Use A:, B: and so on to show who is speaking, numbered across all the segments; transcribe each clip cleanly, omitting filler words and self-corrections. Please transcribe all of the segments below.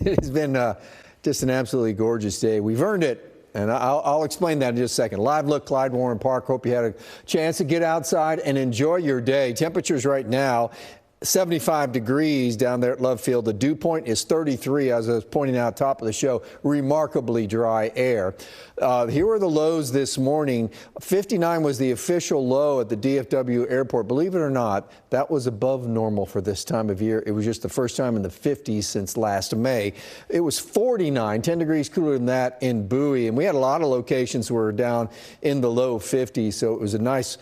A: It has been just an absolutely gorgeous day. We've earned it, and I'll explain that in just a second. Live look, Clyde Warren Park. Hope you had a chance to get outside and enjoy your day. Temperatures right now, 75 degrees down there at Love Field. The dew point is 33, as I was pointing out top of the show. Remarkably dry air. Here are the lows this morning. 59 was the official low at the DFW airport. Believe it or not, that was above normal for this time of year. It was just the first time in the 50s since last May. It was 49, 10 degrees cooler than that in Bowie. And we had a lot of locations where we're down in the low 50s. So it was a nice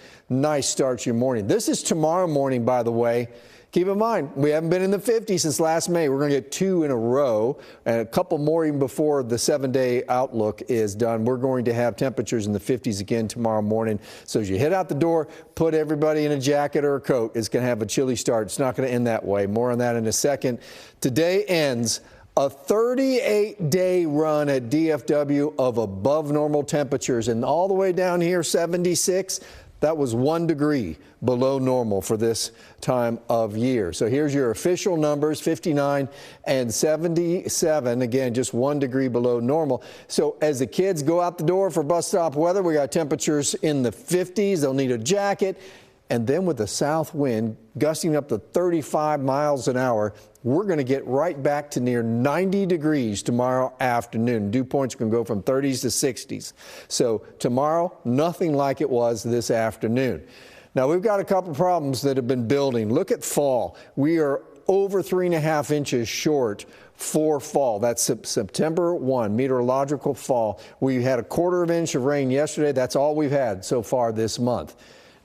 A: start to your morning. This is tomorrow morning, by the way. Keep in mind, we haven't been in the 50s since last May. We're going to get 2 in a row and a couple more even before the 7-day outlook is done. We're going to have temperatures in the 50s again tomorrow morning. So as you head out the door, put everybody in a jacket or a coat. It's going to have a chilly start. It's not going to end that way. More on that in a second. Today ends a 38-day run at DFW of above normal temperatures, and all the way down here, 76. That was 1 degree below normal for this time of year. So here's your official numbers, 59 and 77. Again, just 1 degree below normal. So as the kids go out the door for bus stop weather, we got temperatures in the 50s. They'll need a jacket. And then with the south wind gusting up to 35 miles an hour, we're going to get right back to near 90 degrees tomorrow afternoon. Dew points can go from 30s to 60s. So tomorrow, nothing like it was this afternoon. Now, we've got a couple problems that have been building. Look at fall. We are over 3.5 inches short for fall. That's September 1, meteorological fall. We had a 1/4 inch of rain yesterday. That's all we've had so far this month.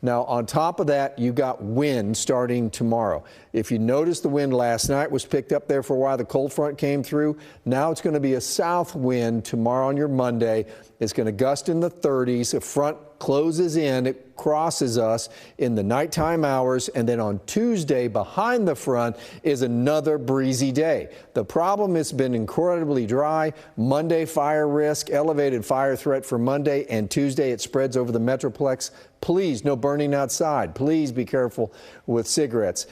A: Now, on top of that, you got wind starting tomorrow. If you noticed, the wind last night was picked up there for a while. The cold front came through. Now it's going to be a south wind tomorrow on your Monday. It's going to gust in the 30s. The front closes in. It crosses us in the nighttime hours. And then on Tuesday, behind the front, is another breezy day. The problem, it's been incredibly dry. Monday, fire risk, elevated fire threat for Monday, and Tuesday it spreads over the Metroplex. Please, no burning outside. Please be careful with cigarettes.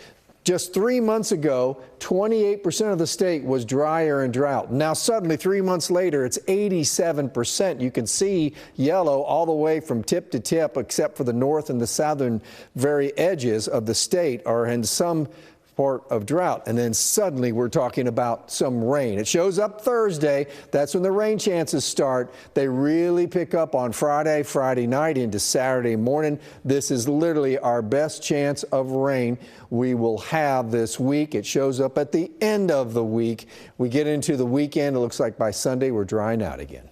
A: Just 3 months ago, 28% of the state was drier and drought. Now suddenly, 3 months later, it's 87%. You can see yellow all the way from tip to tip, except for the north and the southern very edges of the state are in some part of drought. And then suddenly we're talking about some rain. It shows up Thursday. That's when the rain chances start. They really pick up on Friday night into Saturday morning. This is literally our best chance of rain we will have this week. It shows up at the end of the week. We get into the weekend. It looks like by Sunday we're drying out again.